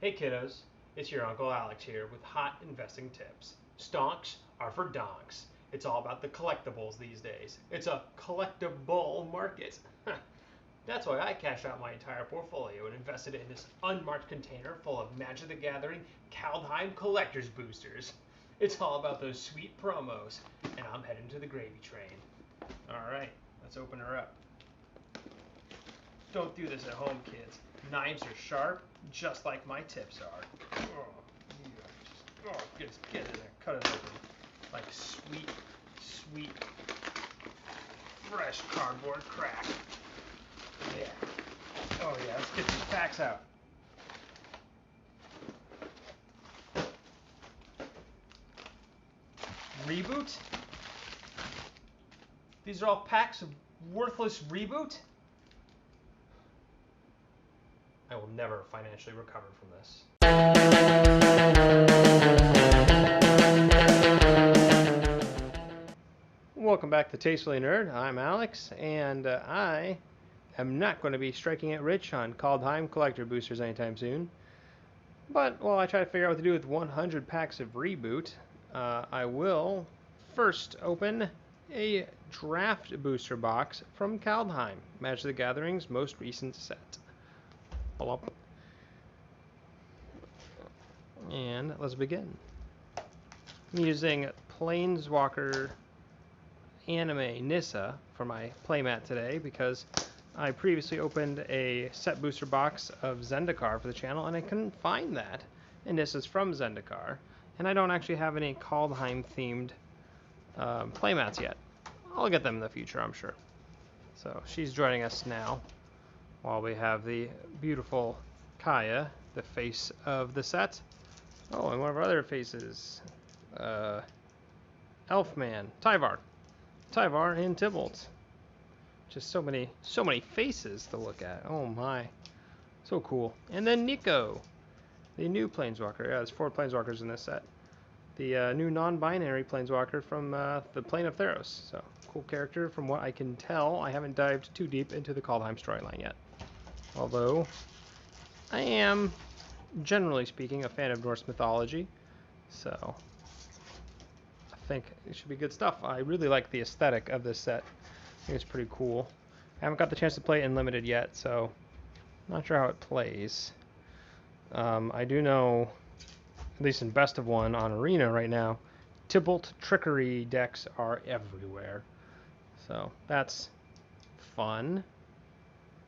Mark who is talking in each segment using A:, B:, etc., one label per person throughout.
A: Hey kiddos, it's your Uncle Alex here with hot investing tips. Stonks are for donks. It's all about the collectibles these days. It's a collectible market. That's why I cashed out my entire portfolio and invested in this unmarked container full of Magic the Gathering Kaldheim collector's boosters. It's all about those sweet promos, and I'm heading to the gravy train. Alright, let's open her up. Don't do this at home, kids. Knives are sharp, just like my tips are. Just get in there, cut it open. Like sweet, sweet, fresh cardboard crack. Yeah. Oh yeah, let's get these packs out. Reboot? These are all packs of worthless Reboot? I will never financially recover from this. Welcome back to Tastefully Nerd. I'm Alex, and I am not going to be striking it rich on Kaldheim collector boosters anytime soon. But while I try to figure out what to do with 100 packs of Reboot, I will first open a draft booster box from Kaldheim, Magic the Gathering's most recent set. Plop. And let's begin. I'm using Planeswalker Anime Nissa for my playmat today because I previously opened a set booster box of Zendikar for the channel and I couldn't find that. And this is from Zendikar. And I don't actually have any Kaldheim themed playmats yet. I'll get them in the future, I'm sure. So she's joining us now while we have the beautiful Kaya, the face of the set. Oh, and one of our other faces, Elfman, Tyvar and Tybalt. Just so many faces to look at. Oh my, so cool. And then Nico, the new Planeswalker. Yeah, there's 4 Planeswalkers in this set. The new non-binary Planeswalker from the Plane of Theros. So cool character. From what I can tell, I haven't dived too deep into the Kaldheim storyline yet. Although I am, generally speaking, a fan of Norse mythology, so I think it should be good stuff. I really like the aesthetic of this set. I think it's pretty cool. I haven't got the chance to play it in Limited yet, so I'm not sure how it plays. I do know, at least in Best of 1 on Arena right now, Tybalt Trickery decks are everywhere. So that's fun.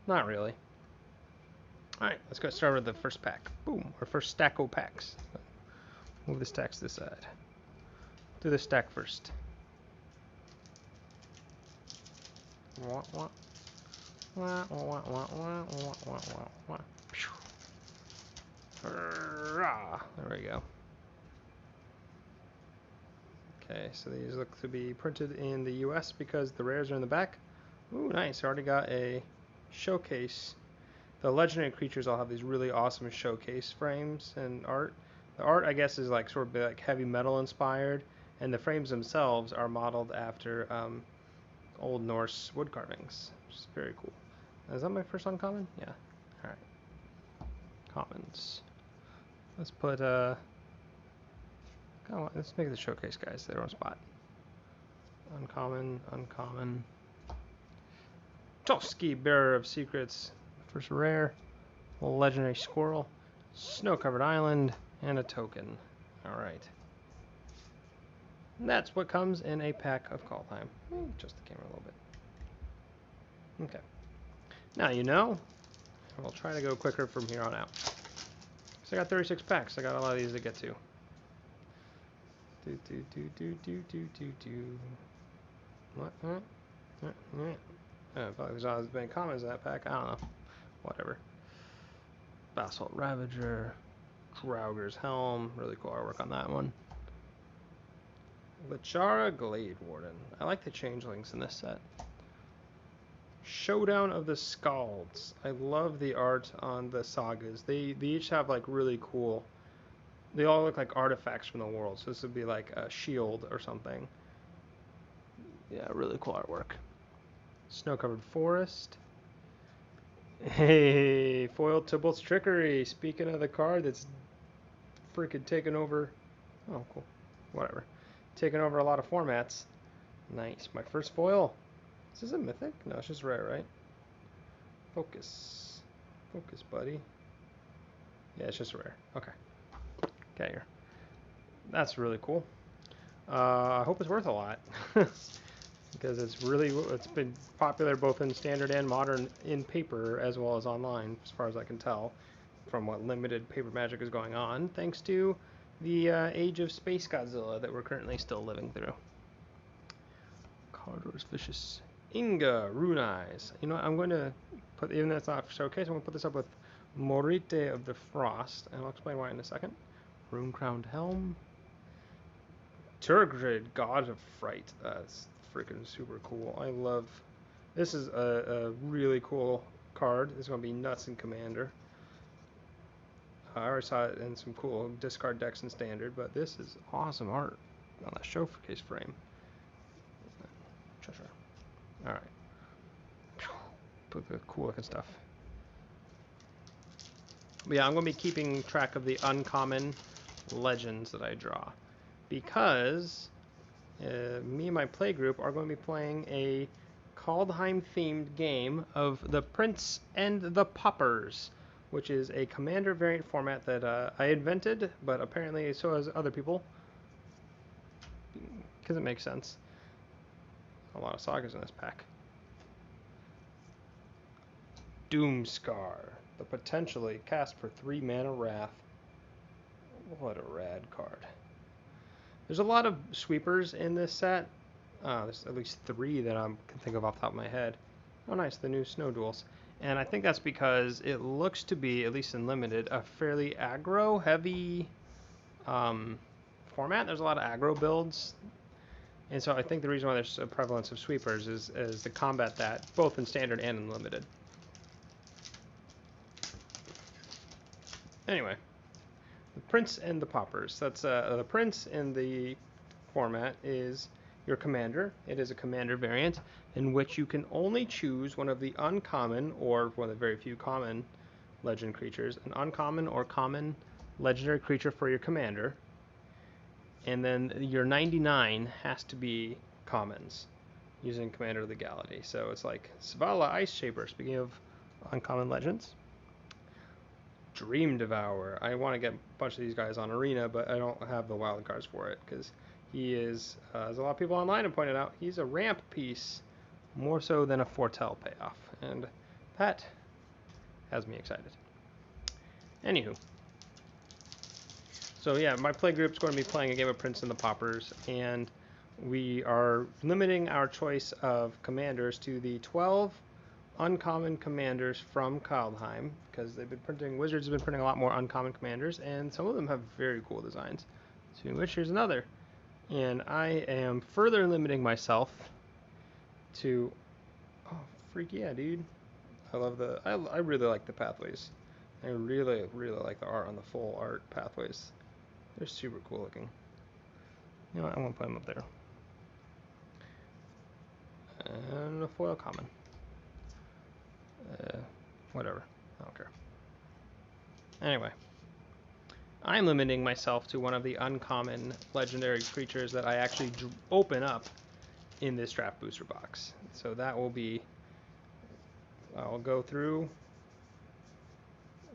A: Not really. Alright, let's get started with the first pack. Boom, our first stack of packs. Move the stacks to the side. Do the stack first. There we go. Okay, so these look to be printed in the US because the rares are in the back. Ooh, nice. I already got a showcase. The legendary creatures all have these really awesome showcase frames and art. The art, I guess, is like sort of like heavy metal inspired, and the frames themselves are modeled after Old Norse wood carvings, which is very cool. Is that my first uncommon? Yeah. All right. Commons. Let's put let's make the showcase guys their own spot. Uncommon. Toski, Bearer of Secrets. First rare. Legendary Squirrel, Snow-Covered Island, and a token. Alright. That's what comes in a pack of Kaldheim. Just the camera a little bit. Okay. Now you know. We'll try to go quicker from here on out. So I got 36 packs. I got a lot of these to get to. What? I felt like there's not as many comments in that pack. I don't know. Whatever. Basalt Ravager, Draugr's Helm, really cool artwork on that one. Lachara Glade Warden. I like the changelings in this set. Showdown of the Scalds. I love the art on the sagas. They each have like really cool. They all look like artifacts from the world. So this would be like a shield or something. Yeah, really cool artwork. Snow-Covered Forest. Hey, foil Tybalt's Trickery. Speaking of the card that's freaking taking over. Oh, cool. Whatever. Taking over a lot of formats. Nice. My first foil. Is this a mythic? No, it's just rare, right? Focus. Focus, buddy. Yeah, it's just rare. Okay. Get here. That's really cool. I hope it's worth a lot. Because it's been popular both in standard and modern in paper as well as online, as far as I can tell, from what limited paper magic is going on, thanks to the age of Space Godzilla that we're currently still living through. Cardor's Vicious. Inga, Rune Eyes. You know what, I'm going to put, even though it's not showcase, I'm going to put this up with Morite of the Frost, and I'll explain why in a second. Rune Crowned Helm. Turgid, God of Fright. That's freaking super cool. I love... This is a really cool card. It's going to be nuts in Commander. I already saw it in some cool discard decks in Standard, but this is awesome art on that showcase frame. Treasure. Alright. Put the cool looking stuff. But yeah, I'm going to be keeping track of the uncommon legends that I draw. Because me and my play group are going to be playing a Kaldheim themed game of the Prince and the Paupers, which is a Commander variant format that I invented, but apparently so has other people, because it makes sense. A lot of sagas in this pack. Doomscourge, the potentially cast for 3 mana Wrath. What a rad card. There's a lot of sweepers in this set. There's at least 3 that I can think of off the top of my head. Oh nice, the new Snow Duels. And I think that's because it looks to be, at least in Limited, a fairly aggro-heavy format. There's a lot of aggro builds. And so I think the reason why there's a prevalence of sweepers is to combat that, both in Standard and in Limited. Anyway. The Prince and the Paupers. That's the Prince in the format is your commander. It is a commander variant in which you can only choose one of the uncommon or one of the very few common legend creatures, an uncommon or common legendary creature for your commander, and then your 99 has to be commons using Commander Legality. So it's like Svala Ice Shaper, speaking of uncommon legends. Dream Devourer. I want to get a bunch of these guys on Arena, but I don't have the wild cards for it because he is, as a lot of people online have pointed out, he's a ramp piece more so than a Foretell payoff, and that has me excited. Anywho, so yeah, my play group's going to be playing a game of Prince and the Paupers, and we are limiting our choice of commanders to the 12 uncommon commanders from Kaldheim, because they've been printing, Wizards have been printing a lot more uncommon commanders, and some of them have very cool designs. Speaking of which, here's another. And I am further limiting myself to, oh, freak yeah, dude. I love the, I really like the pathways. I really, really like the art on the full art pathways. They're super cool looking. You know what, I won't put them up there. And a foil common. Whatever. I don't care. Anyway. I'm limiting myself to one of the uncommon legendary creatures that I actually open up in this draft booster box. So that will be... I'll go through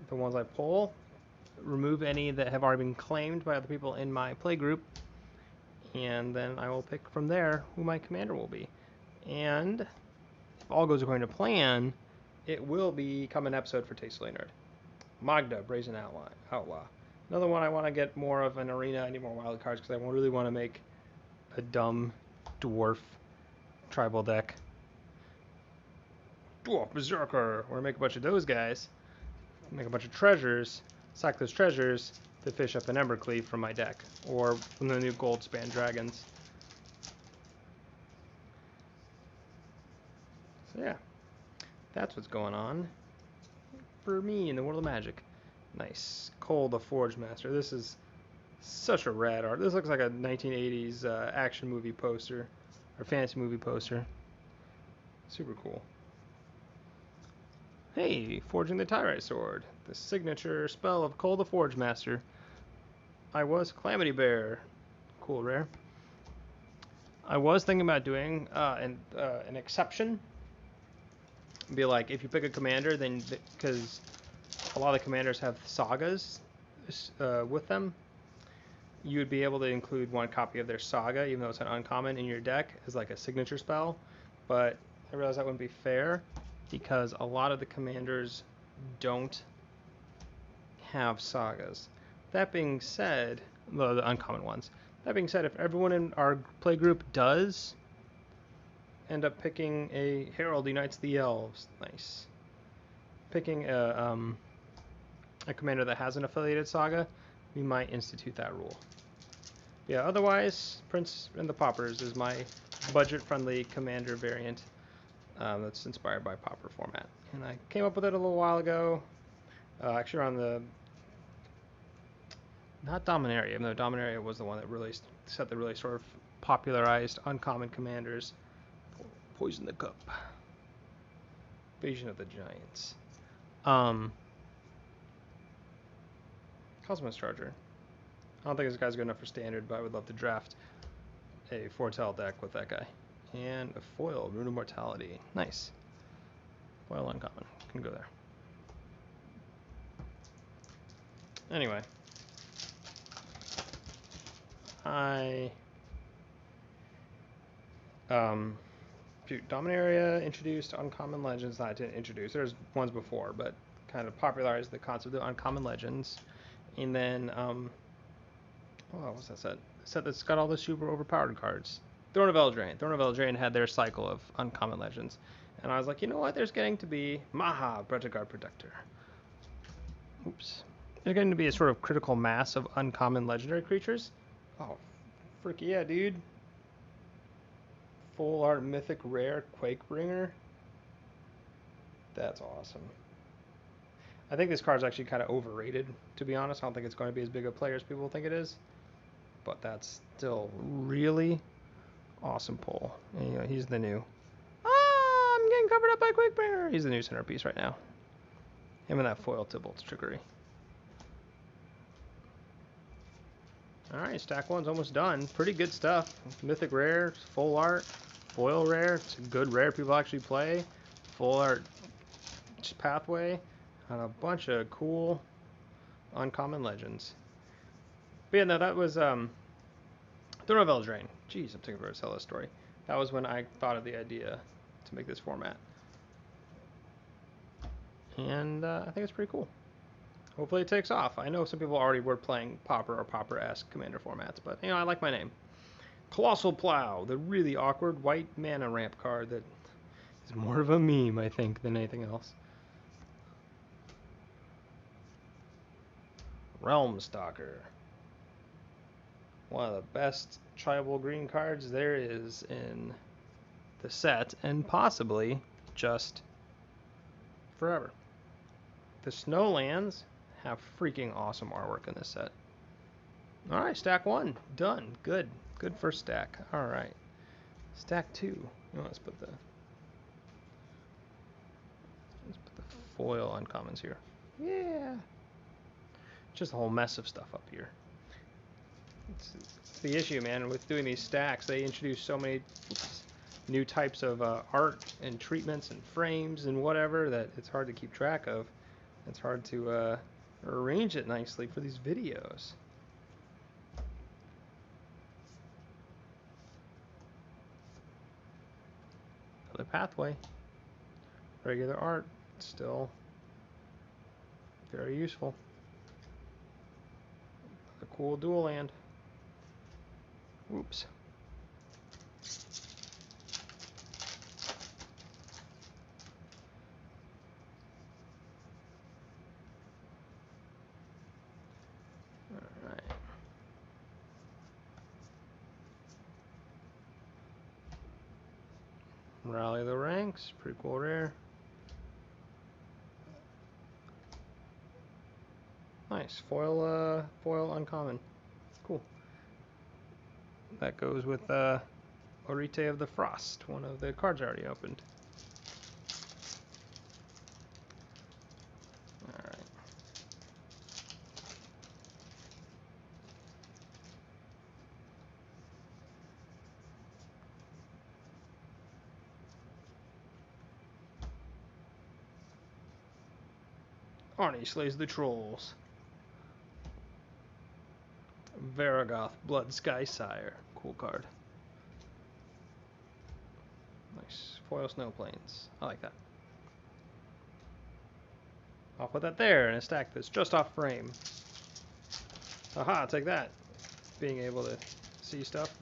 A: the ones I pull, remove any that have already been claimed by other people in my play group, and then I will pick from there who my commander will be. And if all goes according to plan, it will become an episode for Tastefully Nerd. Magda, Brazen Outlaw. Another one I want to get more of an arena. I need more wild cards because I really want to make a dumb dwarf tribal deck. Dwarf Berserker. We're going to make a bunch of those guys. Make a bunch of treasures. Sack those treasures to fish up an Embercleave from my deck. Or from the new Goldspan Dragons. So yeah. That's what's going on for me in the world of Magic. Nice. Cole the Forge Master. This is such a rad art. This looks like a 1980s action movie poster. Or fantasy movie poster. Super cool. Hey, Forging the Tyrite Sword. The signature spell of Cole the Forge Master. I was Calamity Bear. Cool, rare. I was thinking about doing an exception. Be like, if you pick a commander, then because a lot of the commanders have sagas with them, you would be able to include one copy of their saga, even though it's an uncommon, in your deck as like a signature spell. But I realized that wouldn't be fair because a lot of the commanders don't have sagas. That being said, the uncommon ones. That being said, if everyone in our play group does end up picking a Herald Unites the Elves, nice. Picking a commander that has an affiliated saga, we might institute that rule. Yeah, otherwise, Prince and the Paupers is my budget-friendly commander variant that's inspired by Pauper format. And I came up with it a little while ago. Actually, on the... Not Dominaria, even though Dominaria was the one that really set the really sort of popularized uncommon commanders. Poison the Cup. Invasion of the Giants. Cosmos Charger. I don't think this guy's good enough for standard, but I would love to draft a Foretell deck with that guy. And a foil, Rune of Mortality. Nice. Foil uncommon. Can go there. Anyway. Dominaria introduced uncommon legends that I didn't introduce. There's ones before, but kind of popularized the concept of uncommon legends. And then, what's that set? The set that's got all the super overpowered cards. Throne of Eldraine. Throne of Eldraine had their cycle of uncommon legends. And I was like, you know what? There's getting to be Maha, Bretigard Protector. Oops. There's getting to be a sort of critical mass of uncommon legendary creatures. Oh, frick yeah, dude. Full art mythic rare Quakebringer. That's awesome. I think this card's actually kind of overrated, to be honest. I don't think it's going to be as big a player as people think it is. But that's still really awesome pull. And, you know, he's the new... I'm getting covered up by Quakebringer. He's the new centerpiece right now. Him and that foil Tybalt's trickery. Alright, stack one's almost done. Pretty good stuff. Mythic rare, full art, foil rare. It's a good rare people actually play. Full art pathway. And a bunch of cool uncommon legends. But yeah, no, that was Throne of Eldraine. Jeez, I'm taking forever to tell this story. That was when I thought of the idea to make this format. And I think it's pretty cool. Hopefully it takes off. I know some people already were playing Pauper or Pauper-esque commander formats, but you know, I like my name. Colossal Plow, the really awkward white mana ramp card that is more of a meme, I think, than anything else. Realm Stalker. One of the best tribal green cards there is in the set, and possibly just forever. The Snowlands have freaking awesome artwork in this set. Alright, stack one. Done. Good. Good first stack. Alright. Stack two. Oh, let's put the foil uncommons here. Yeah. Just a whole mess of stuff up here. It's the issue, man, with doing these stacks. They introduce so many new types of art and treatments and frames and whatever that it's hard to keep track of. It's hard to arrange it nicely for these videos. Another pathway. Regular art. Still very useful. A cool dual land. Whoops. Alright. Rally the ranks. Pretty cool rare. Nice. Foil uncommon. Cool. That goes with Orite of the Frost, one of the cards I already opened. Arnie slays the trolls. Varagoth, Blood Sky Sire. Cool card. Nice. Foil snow plains. I like that. I'll put that there in a stack that's just off frame. Aha, take that. Being able to see stuff.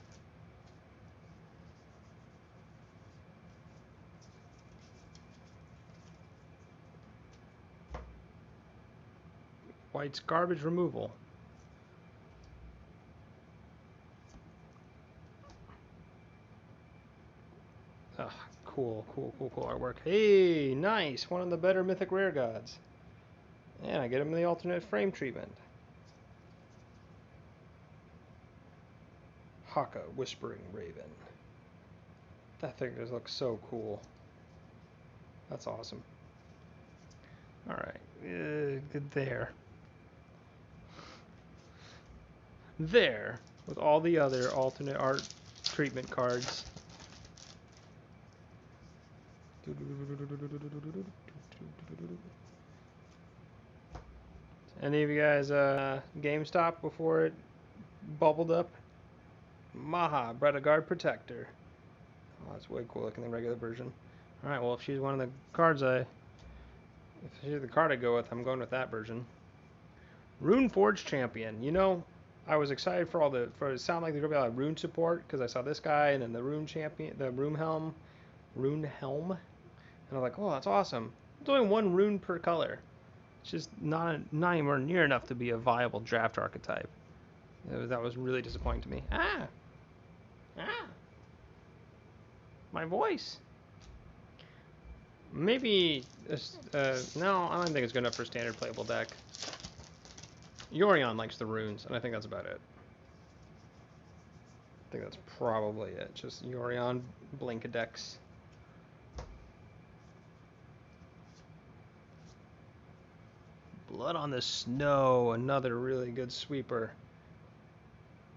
A: White's garbage removal. Ah, cool artwork. Hey, nice. One of the better mythic rare gods. And I get him in the alternate frame treatment. Haka, Whispering Raven. That thing just looks so cool. That's awesome. Alright, good there. There, with all the other alternate art treatment cards. Any of you guys GameStop before it bubbled up? Maha, Guard Protector. Oh, that's way cooler than the regular version. Alright, well, if she's one of the cards if she's the card I go with, I'm going with that version. Runeforge Champion. You know, I was excited for it sounded like there's gonna be a lot of rune support because I saw this guy and then the rune champion, the rune helm, and I'm like, oh, that's awesome. It's only one rune per color. It's just not anywhere near enough to be a viable draft archetype. That was really disappointing to me. My voice. Maybe no, I don't think it's good enough for standard playable deck. Yorion likes the runes, and I think that's about it. I think that's probably it. Just Yorion, Blinkadex. Blood on the Snow, another really good sweeper.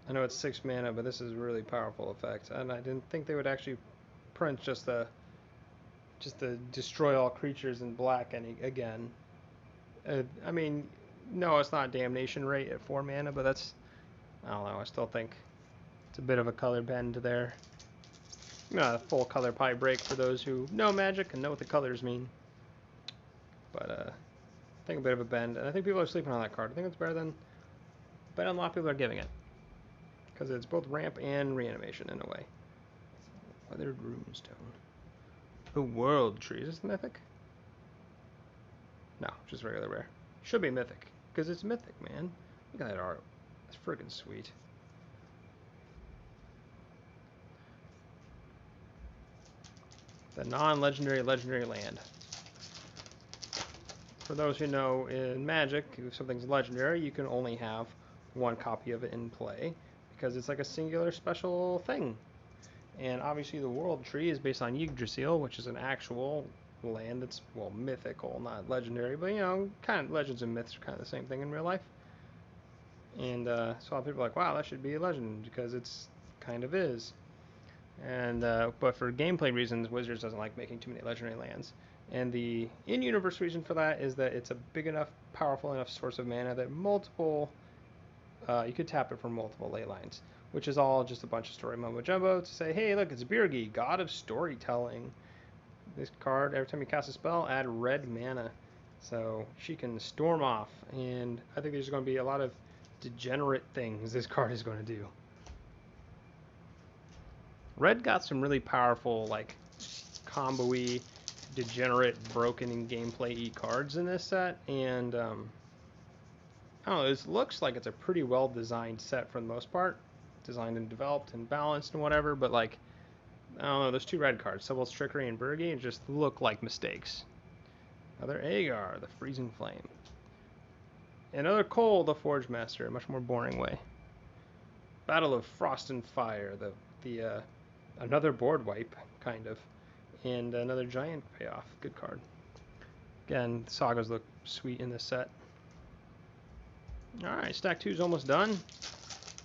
A: I know it's 6 mana, but this is a really powerful effect, and I didn't think they would actually print just the destroy all creatures in black again. I mean, no, it's not damnation rate at 4 mana, but that's, I don't know, I still think it's a bit of a color bend there. Not a full color pie break for those who know Magic and know what the colors mean. But I think a bit of a bend, and I think people are sleeping on that card. I think it's better than a lot of people are giving it. Because it's both ramp and reanimation in a way. Weathered Runestone. The World Tree. Is this mythic? No, just regular rare. Should be mythic. Because it's mythic, man. Look at that art. That's friggin' sweet. The non-legendary legendary land. For those who know, in Magic, if something's legendary, you can only have one copy of it in play. Because it's like a singular special thing. And obviously the World Tree is based on Yggdrasil, which is an actual land that's, well, mythical, not legendary, but, you know, kind of legends and myths are kind of the same thing in real life. And so a lot of people are like, wow, that should be a legend, because it's kind of is. And but for gameplay reasons, Wizards doesn't like making too many legendary lands. And the in-universe reason for that is that it's a big enough, powerful enough source of mana that you could tap it from multiple ley lines, which is all just a bunch of story mumbo jumbo to say, hey, look, it's Birgi, god of storytelling. This card, every time you cast a spell, add red mana. So she can storm off, and I think there's going to be a lot of degenerate things this card is going to do. Red got some really powerful, like, combo-y, degenerate, broken in gameplay-y cards in this set, and I don't know, it looks like it's a pretty well-designed set for the most part. Designed and developed and balanced and whatever, but, like, I don't know, those 2 red cards, Sybil's Trickery and Birgi, just look like mistakes. Another Agar, the Freezing Flame. Another Cole, the Forge Master, a much more boring way. Battle of Frost and Fire, another board wipe, kind of. And another Giant Payoff, good card. Again, Sagas look sweet in this set. Alright, stack 2 is almost done.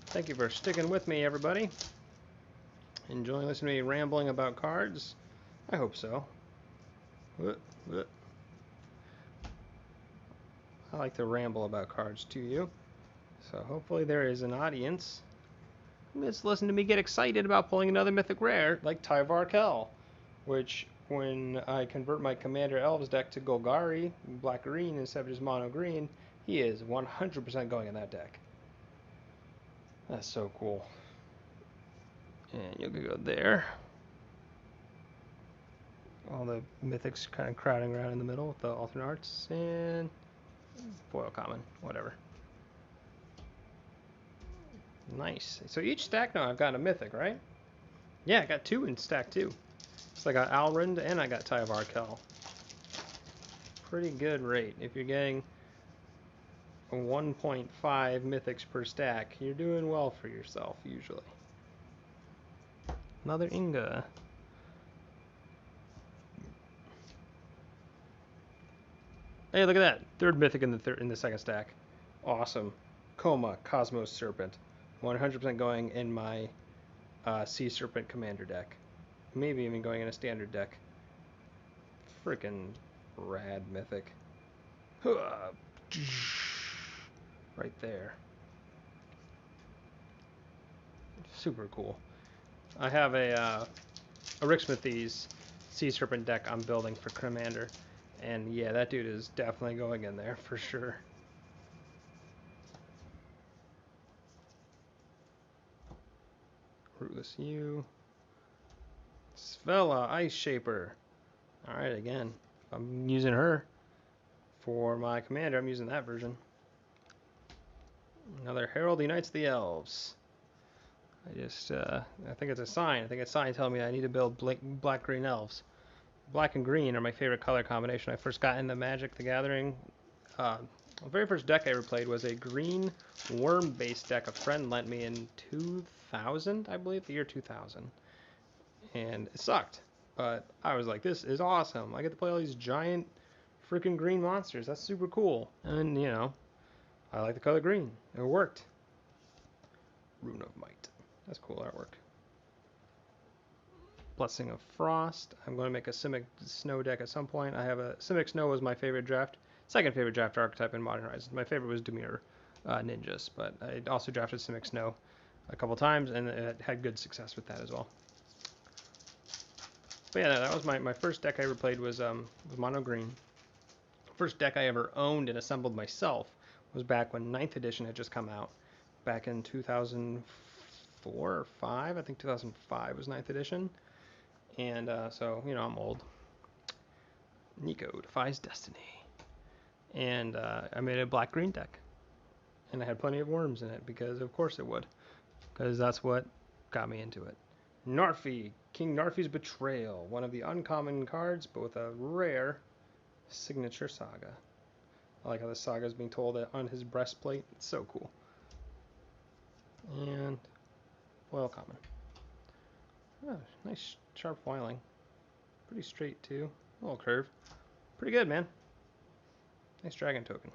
A: Thank you for sticking with me, everybody. Enjoying listening to me rambling about cards? I hope so. I like to ramble about cards to you. So hopefully there is an audience who has listened to me get excited about pulling another mythic rare like Tyvar Kell, which when I convert my Commander Elves deck to Golgari, black-green instead of just mono-green, he is 100% going in that deck. That's so cool. And you can go there. All the mythics kind of crowding around in the middle with the alternate arts and foil common, whatever. Nice. So each stack now I've got a mythic, right? Yeah, I got 2 in stack 2. So I got Alrind and I got Tyvar Kell. Pretty good rate. If you're getting 1.5 mythics per stack, you're doing well for yourself usually. Another Inga. Hey, look at that. 3rd mythic in the second stack. Awesome. Coma, Cosmos Serpent. 100% going in my Sea Serpent Commander deck. Maybe even going in a standard deck. Freaking rad mythic. Right there. Super cool. I have a Rixmathes Sea Serpent deck I'm building for Commander. And yeah, that dude is definitely going in there for sure. Rootless U. Svella, Ice Shaper. Alright, again. I'm using her for my Commander. I'm using that version. Another Herald Unites the Elves. I think it's a sign. I think it's a sign telling me I need to build black-green elves. Black and green are my favorite color combination. I first got into Magic the Gathering. The very first deck I ever played was a green worm-based deck a friend lent me in 2000, I believe, the year 2000. And it sucked. But I was like, this is awesome. I get to play all these giant freaking green monsters. That's super cool. And, you know, I like the color green. It worked. Rune of Might. That's cool artwork. Blessing of Frost. I'm going to make a Simic Snow deck at some point. I have a Simic Snow was my favorite draft. Second favorite draft archetype in Modern Horizons. My favorite was Dimir Ninjas, but I also drafted Simic Snow a couple times and it had good success with that as well. But yeah, that was my first deck I ever played was mono green. First deck I ever owned and assembled myself was back when 9th edition had just come out. Back in 2004 or 5. I think 2005 was 9th edition. And so, you know, I'm old. Nico Defies Destiny. And I made a black-green deck. And I had plenty of worms in it because of course it would. Because that's what got me into it. Narfi, King Narfi's Betrayal. One of the uncommon cards, but with a rare signature Saga. I like how the Saga is being told on his breastplate. It's so cool. And foil common. Oh, nice sharp foiling. Pretty straight too. A little curve. Pretty good, man. Nice dragon token.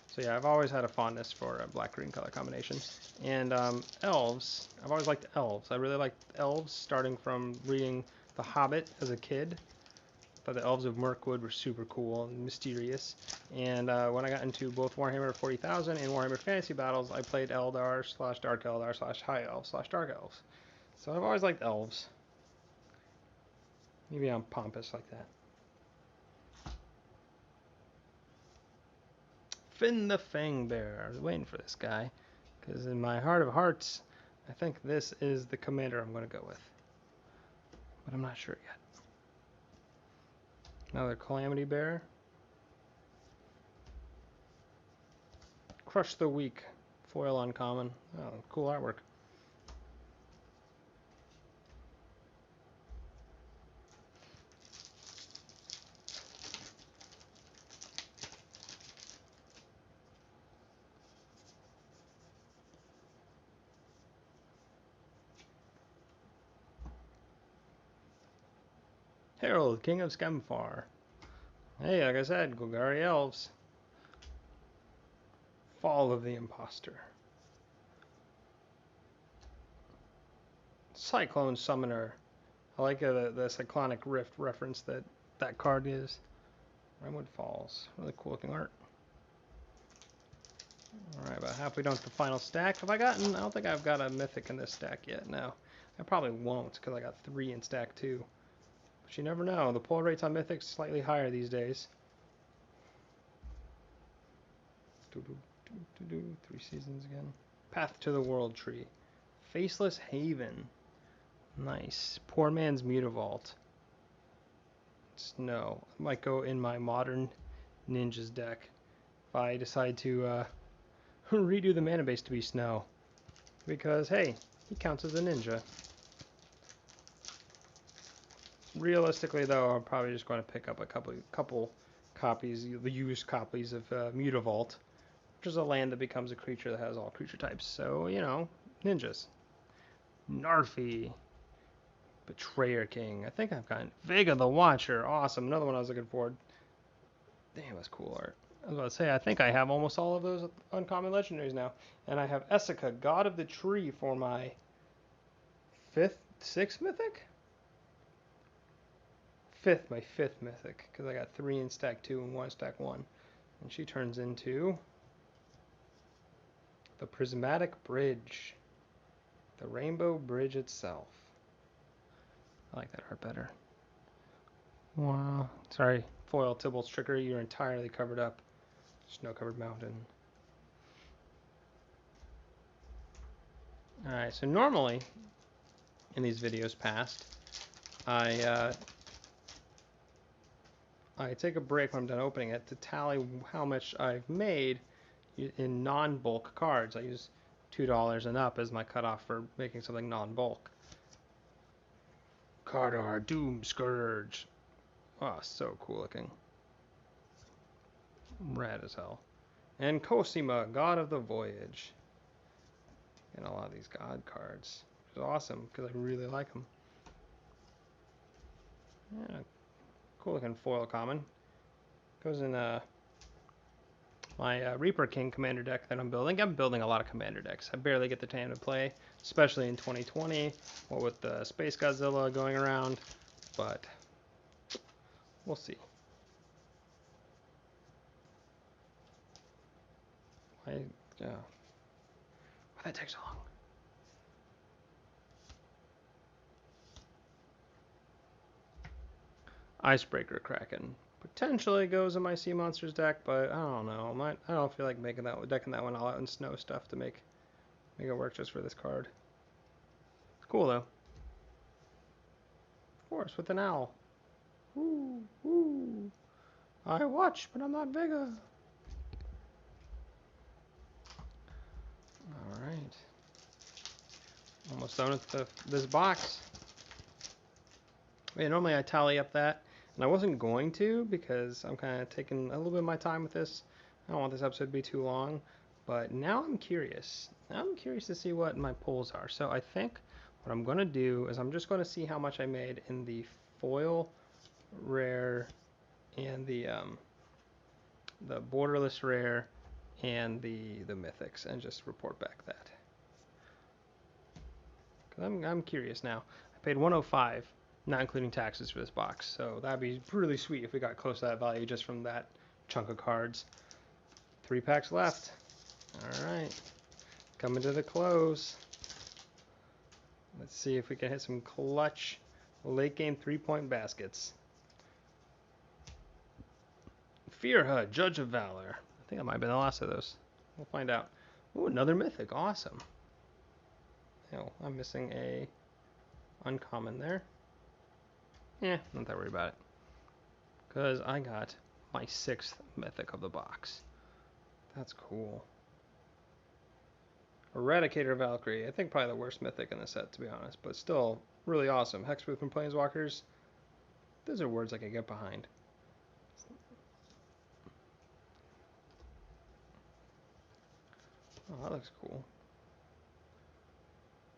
A: So yeah, I've always had a fondness for black-green color combinations. And elves, I've always liked elves. I really liked elves starting from reading The Hobbit as a kid. I thought the elves of Mirkwood were super cool and mysterious. And when I got into both Warhammer 40,000 and Warhammer Fantasy Battles, I played Eldar/Dark Eldar/High Elves/Dark Elves. So I've always liked elves. Maybe I'm pompous like that. Finn the Fangbearer. I was waiting for this guy. Because in my heart of hearts, I think this is the commander I'm going to go with. But I'm not sure yet. Another Calamity Bearer. Crush the Weak. Foil uncommon. Oh, cool artwork. Herald, King of Skemfar. Hey, like I said, Golgari Elves. Fall of the Imposter. Cyclone Summoner. I like the Cyclonic Rift reference that card is. Rimwood Falls. Really cool looking art. Alright, about halfway down to the final stack. Have I gotten... I don't think I've got a mythic in this stack yet, no. I probably won't, because I got 3 in stack 2. But you never know. The pull rates on mythics slightly higher these days. 3 seasons again. Path to the World Tree. Faceless Haven. Nice. Poor Man's Mutavault. Snow. I might go in my Modern Ninjas deck if I decide to redo the mana base to be Snow. Because, hey, he counts as a ninja. Realistically, though, I'm probably just going to pick up a couple copies, the used copies of Mutavault, which is a land that becomes a creature that has all creature types. So, you know, ninjas. Narfi. Betrayer King. I think I've gotten Vega the Watcher. Awesome. Another one I was looking for. Damn, that's cool art. I was about to say, I think I have almost all of those uncommon legendaries now. And I have Essica, God of the Tree, for my 6th mythic? My fifth mythic. Because I got 3 in stack 2 and 1 in stack 1. And she turns into the Prismatic Bridge. The Rainbow Bridge itself. I like that art better. Wow. Sorry, foil Tybalt's trickery. You're entirely covered up. Snow-covered mountain. Alright, so normally, in these videos past, I take a break when I'm done opening it to tally how much I've made in non-bulk cards. I use $2 and up as my cutoff for making something non-bulk. Cardar, Doomscourge. Oh, so cool looking. Rad as hell. And Cosima, God of the Voyage. And a lot of these god cards. Which is awesome, because I really like them. Yeah, cool looking foil common. Goes in my Reaper King commander deck that I'm building. I'm building a lot of commander decks. I barely get the time to play, especially in 2020, what with the Space Godzilla going around, but we'll see. Why'd that take so long? Icebreaker Kraken potentially goes in my Sea Monsters deck, but I don't know. I don't feel like decking that one all out in snow stuff to make it work just for this card. It's cool though. Of course, with an owl. Woo, woo. I watch, but I'm not Vega. All right. Almost done with this box. Yeah, normally I tally up that, and I wasn't going to because I'm kind of taking a little bit of my time with this. I don't want this episode to be too long, but now I'm curious. Now I'm curious to see what my pulls are. So I think what I'm going to do is I'm just going to see how much I made in the foil, rare, and the borderless rare, and the mythics, and just report back that. Cause I'm curious now. I paid $105. Not including taxes for this box, so that'd be really sweet if we got close to that value just from that chunk of cards. 3 packs left. Alright, coming to the close. Let's see if we can hit some clutch late game 3-point baskets. Fearhut, Judge of Valor. I think that might have been the last of those. We'll find out. Ooh, another mythic, awesome. Oh, I'm missing a uncommon there. Yeah, not that worried about it. Because I got my 6th mythic of the box. That's cool. Eradicator Valkyrie. I think probably the worst mythic in the set, to be honest. But still, really awesome. Hexproof from Planeswalkers. Those are words I can get behind. Oh, that looks cool.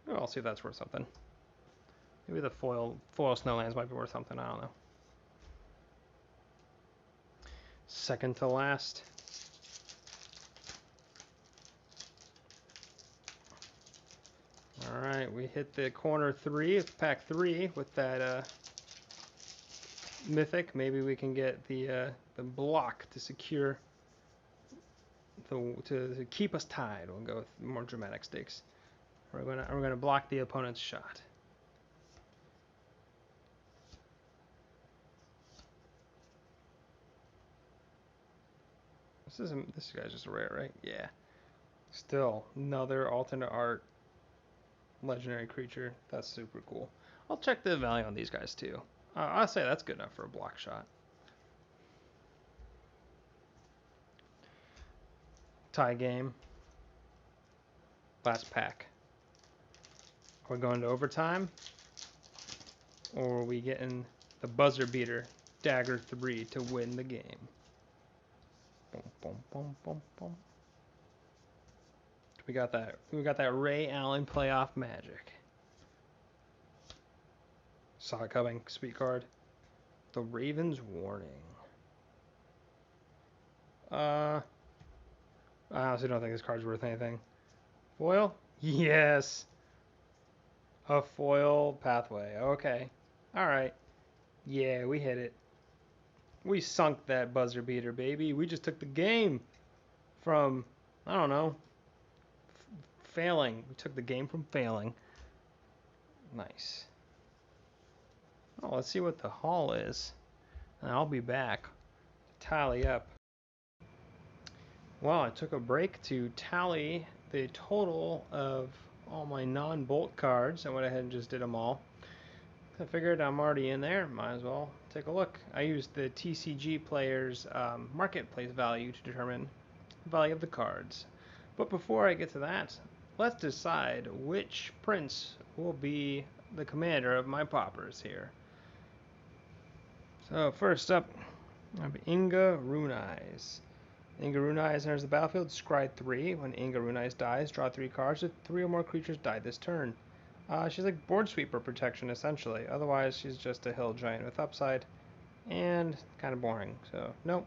A: Oh, I'll see if that's worth something. Maybe the foil Snowlands might be worth something. I don't know. Second to last. Alright, we hit the corner 3 of pack 3 with that mythic. Maybe we can get the block to secure, to keep us tied. We'll go with more dramatic stakes. We're gonna block the opponent's shot. This guy's just rare, right? Yeah. Still another alternate art legendary creature. That's super cool. I'll check the value on these guys too. I'll say that's good enough for a block shot. Tie game. Last pack. Are we going to overtime? Or are we getting the buzzer beater, dagger 3, to win the game? Boom, boom, boom, boom, boom. We got that Ray Allen playoff magic. Saw it coming. Sweet card. The Raven's Warning. I honestly don't think this card's worth anything. Foil? Yes. A foil pathway. Okay. Alright. Yeah, we hit it. We sunk that buzzer beater, baby. We just took the game from, I don't know, failing. We took the game from failing. Nice. Oh, let's see what the haul is. And I'll be back to tally up. Well, I took a break to tally the total of all my non-bolt cards. I went ahead and just did them all. I figured I'm already in there. Might as well take a look. I used the TCG player's marketplace value to determine the value of the cards. But before I get to that, let's decide which prince will be the commander of my paupers here. So first up, I have Inga Runais. Inga Runais enters the battlefield, scry 3. When Inga Runais dies, draw 3 cards if 3 or more creatures die this turn. She's like board sweeper protection, essentially. Otherwise, she's just a hill giant with upside. And kind of boring, so nope.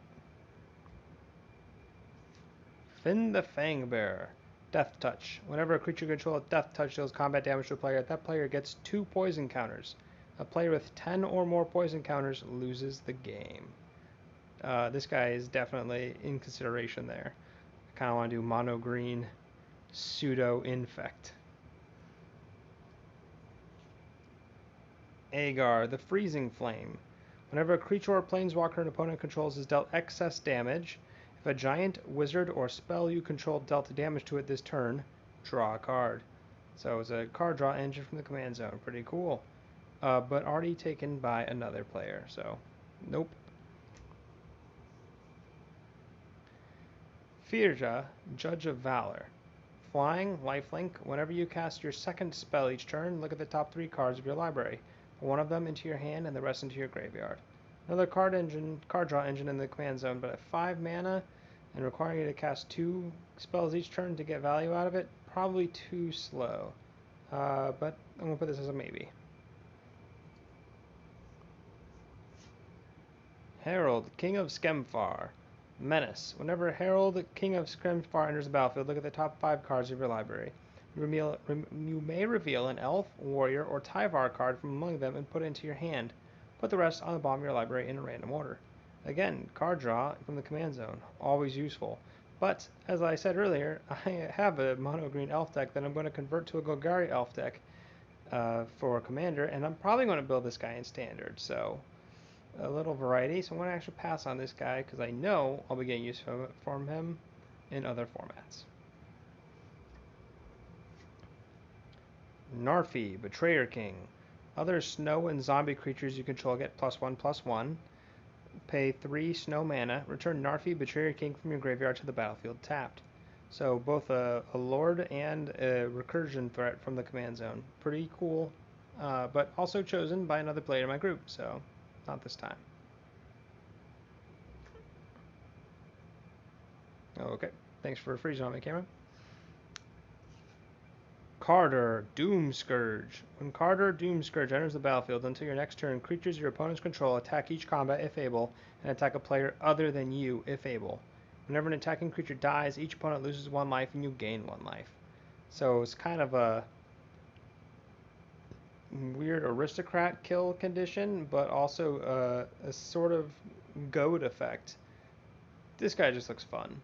A: Finn the Fangbearer. Death Touch. Whenever a creature you control with Death Touch deals combat damage to a player, that player gets 2 poison counters. A player with 10 or more poison counters loses the game. This guy is definitely in consideration there. I kind of want to do mono green pseudo infect. Agar, the Freezing Flame. Whenever a creature or planeswalker an opponent controls is dealt excess damage, if a giant, wizard, or spell you control dealt damage to it this turn, draw a card. So it's a card draw engine from the command zone. Pretty cool. But already taken by another player, so nope. Firja, Judge of Valor. Flying, lifelink. Whenever you cast your second spell each turn, look at the top 3 cards of your library. Put one of them into your hand and the rest into your graveyard. Another card draw engine in the command zone, but at 5 mana and requiring you to cast 2 spells each turn to get value out of it, probably too slow. But I'm going to put this as a maybe. Herald, King of Skemfar. Menace. Whenever Herald, King of Skemfar enters the battlefield, look at the top 5 cards of your library. You may reveal an Elf, Warrior, or Tyvar card from among them and put it into your hand. Put the rest on the bottom of your library in a random order. Again, card draw from the command zone. Always useful. But, as I said earlier, I have a mono green elf deck that I'm going to convert to a Golgari elf deck for a commander, and I'm probably going to build this guy in standard, so a little variety. So I'm going to actually pass on this guy because I know I'll be getting use from him in other formats. Narfi, Betrayer King. Other snow and zombie creatures you control get +1/+1. Pay 3 snow mana. Return Narfi, Betrayer King from your graveyard to the battlefield tapped. So both a lord and a recursion threat from the command zone. Pretty cool, but also chosen by another player in my group, so not this time. Oh, okay. Thanks for freezing on me, camera. Carter, Doomscourge. When Carter, Doomscourge enters the battlefield until your next turn, creatures your opponents control attack each combat if able, and attack a player other than you if able. Whenever an attacking creature dies, each opponent loses 1 life and you gain 1 life. So it's kind of a weird aristocrat kill condition, but also a sort of goad effect. This guy just looks fun.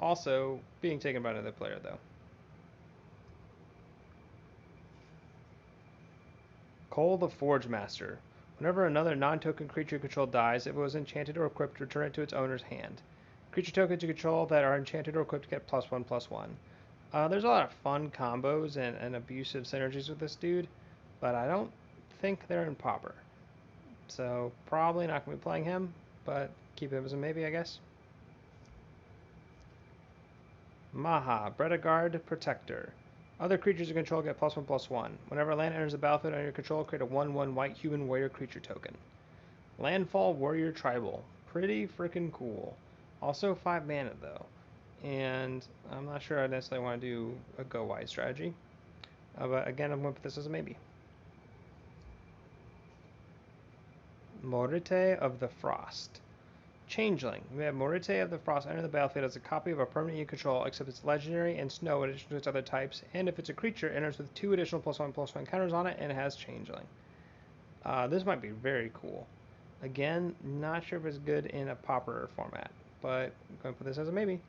A: Also, being taken by another player, though. Cole the Forge Master. Whenever another non-token creature you control dies, if it was enchanted or equipped, return it to its owner's hand. Creature tokens you control that are enchanted or equipped get +1/+1. There's a lot of fun combos and abusive synergies with this dude, but I don't think they're in Pauper. So probably not going to be playing him, but keep him as a maybe, I guess. Maha, Bredegard Protector. Other creatures you control get +1/+1. Whenever land enters the battlefield under your control, create a 1/1 white human warrior creature token. Landfall Warrior Tribal. Pretty freaking cool. Also 5 mana though. And I'm not sure I necessarily want to do a go wide strategy. But again, I'm going to put this as a maybe. Morite of the Frost. Changeling. You have Morite of the Frost enter the battlefield as a copy of a permanent you control, except it's legendary and snow in addition to its other types, and if it's a creature, it enters with 2 additional +1/+1 counters on it, and it has Changeling. This might be very cool. Again, not sure if it's good in a Pauper format, but I'm going to put this as a maybe.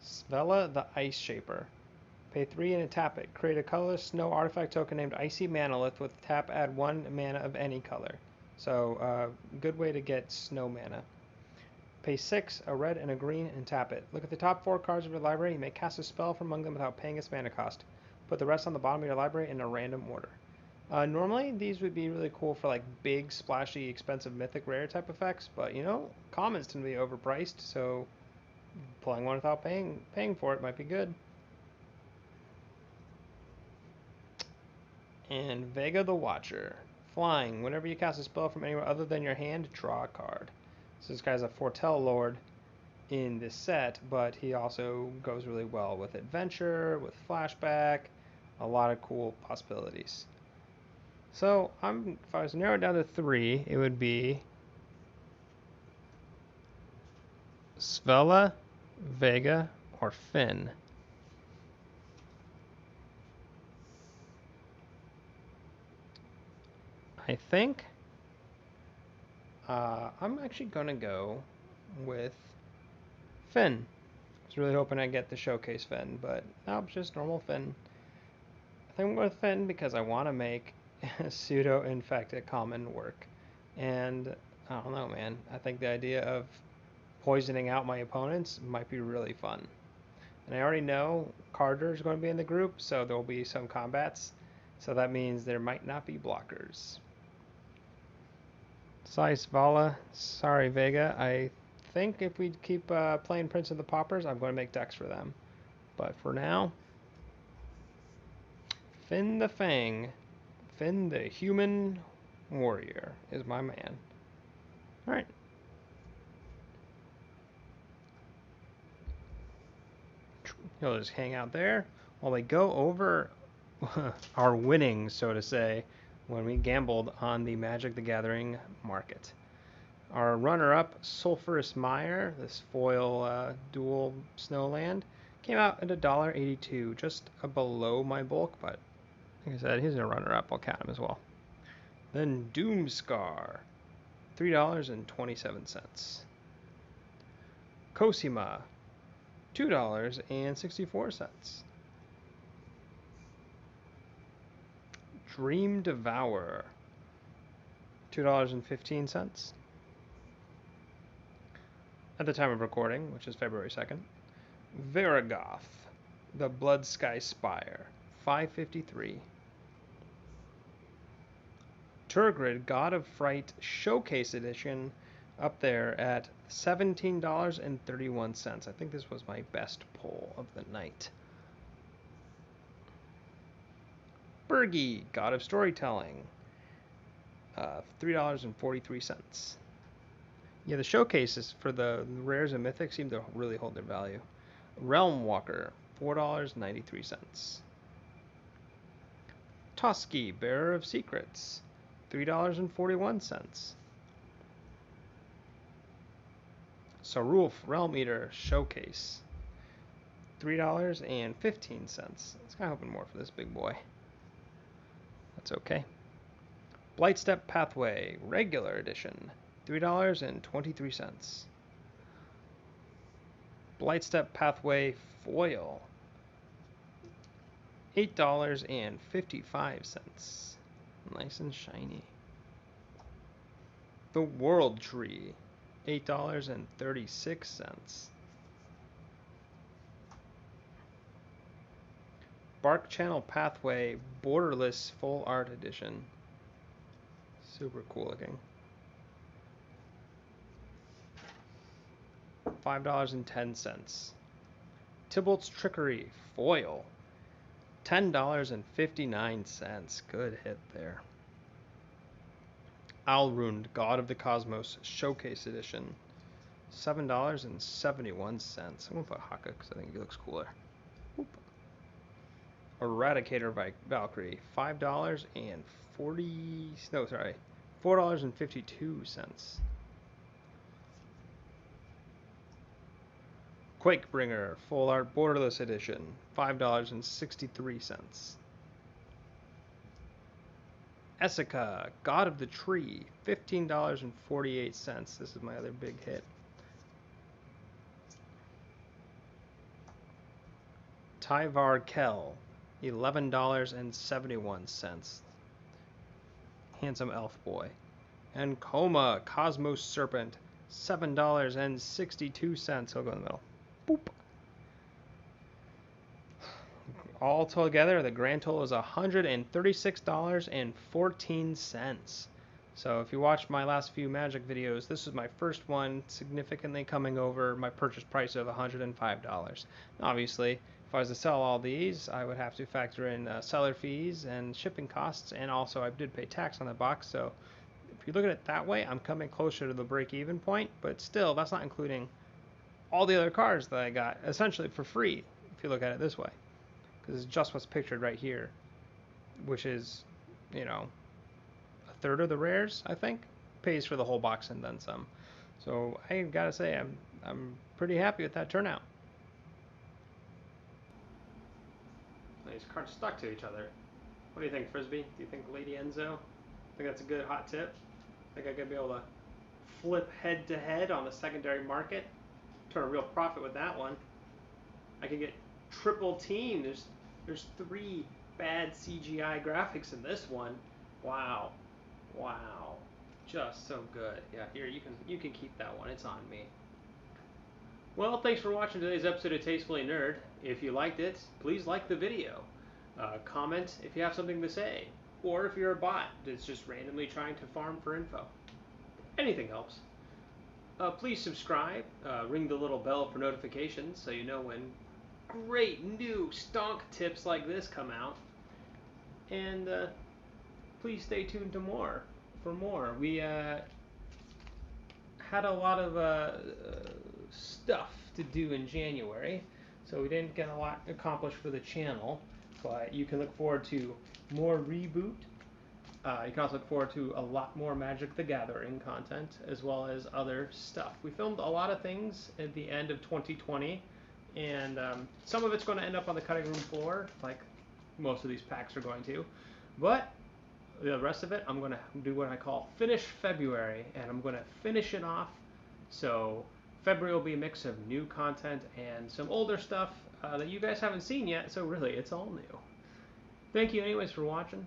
A: Svella the Ice Shaper. Pay 3 and tap it. Create a colorless snow artifact token named Icy Manalith with tap, add 1 mana of any color. So, good way to get snow mana. Pay 6, a red and a green, and tap it. Look at the top 4 cards of your library. You may cast a spell from among them without paying its mana cost. Put the rest on the bottom of your library in a random order. Normally, these would be really cool for like big, splashy, expensive mythic rare type effects, but you know, commons tend to be overpriced, so playing one without paying for it might be good. And Vega the Watcher. Flying. Whenever you cast a spell from anywhere other than your hand, draw a card. So this guy's a Foretell Lord in this set, but he also goes really well with Adventure, with Flashback, a lot of cool possibilities. So if I was to narrow it down to 3, it would be Svella, Vega, or Finn. I think I'm actually going to go with Finn. I was really hoping I'd get the Showcase Finn, but nope, just normal Finn. I think I'm going with Finn because I want to make pseudo-infected common work. And I don't know, man. I think the idea of poisoning out my opponents might be really fun. And I already know Carter is going to be in the group, so there will be some combats. So that means there might not be blockers. Size Vala, sorry Vega. I think if we keep playing Prince of the Paupers, I'm going to make decks for them. But for now, Finn the Fang, Finn the Human Warrior is my man. Alright. He'll just hang out there while we go over our winnings, so to say, when we gambled on the Magic the Gathering market. Our runner-up, Sulphurous Mire, this foil dual snowland, came out at $1.82, just below my bulk, but like I said, he's a runner-up. I'll count him as well. Then Doomscourge, $3.27. Cosima, $2.64. Dream Devourer, $2.15. At the time of recording, which is February 2nd. Varagoth, the Blood Sky Spire, $5.53. Turgrid, God of Fright Showcase Edition, up there at $17.31. I think this was my best pull of the night. Bergie, God of Storytelling, $3.43. Yeah, the showcases for the rares and mythics seem to really hold their value. Realm Walker, $4.93. Toski, Bearer of Secrets, $3.41. Sarulf, Realm Eater, Showcase, $3.15. I was kind of hoping more for this big boy. That's okay. Blightstep Pathway, regular edition, $3.23. Blightstep Pathway foil, $8.55. Nice and shiny. The World Tree, $8.36. Bark Channel Pathway Borderless Full Art Edition. Super cool looking. $5.10. Tybalt's Trickery foil, $10.59. Good hit there. Alrund, God of the Cosmos Showcase Edition, $7.71. I'm gonna put Haka because I think he looks cooler. Oop. Eradicator Valkyrie, $4.52. Quakebringer Full Art Borderless Edition, $5.63. Essica, God of the Tree, $15.48. This is my other big hit. Tyvar Kell, $11.71. Handsome elf boy. And Coma Cosmos Serpent, $7.62. He'll go in the middle. Boop. All together, the grand total is $136.14. So if you watched my last few Magic videos, this is my first one significantly coming over my purchase price of $105. Obviously, if I was to sell all these, I would have to factor in seller fees and shipping costs, and also I did pay tax on the box. So if you look at it that way, I'm coming closer to the break-even point, but still, that's not including all the other cards that I got essentially for free, if you look at it this way. Because it's just what's pictured right here, which is, you know, a third of the rares, I think. Pays for the whole box and then some. So I gotta say, I'm pretty happy with that turnout. These cards stuck to each other. What do you think, Frisbee? Do you think Lady Enzo? Think that's a good hot tip? Think I could be able to flip head to head on the secondary market? Turn a real profit with that one. I could get triple team. There's 3 bad CGI graphics in this one. Wow. Wow. Just so good. Yeah, here you can keep that one. It's on me. Well, thanks for watching today's episode of Tastefully Nerd. If you liked it, please like the video. Comment if you have something to say. Or if you're a bot that's just randomly trying to farm for info. Anything helps. Please subscribe. Ring the little bell for notifications so you know when great new stonk tips like this come out. And please stay tuned for more. We had a lot of stuff to do in January, so we didn't get a lot accomplished for the channel, but you can look forward to more Reboot. You can also look forward to a lot more Magic the Gathering content, as well as other stuff. We filmed a lot of things at the end of 2020, and some of it's going to end up on the cutting room floor, like most of these packs are going to. But the rest of it, I'm going to do what I call Finish February, and I'm going to finish it off. So February will be a mix of new content and some older stuff that you guys haven't seen yet, so really, it's all new. Thank you anyways for watching.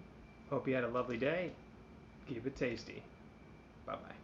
A: Hope you had a lovely day. Keep it tasty. Bye-bye.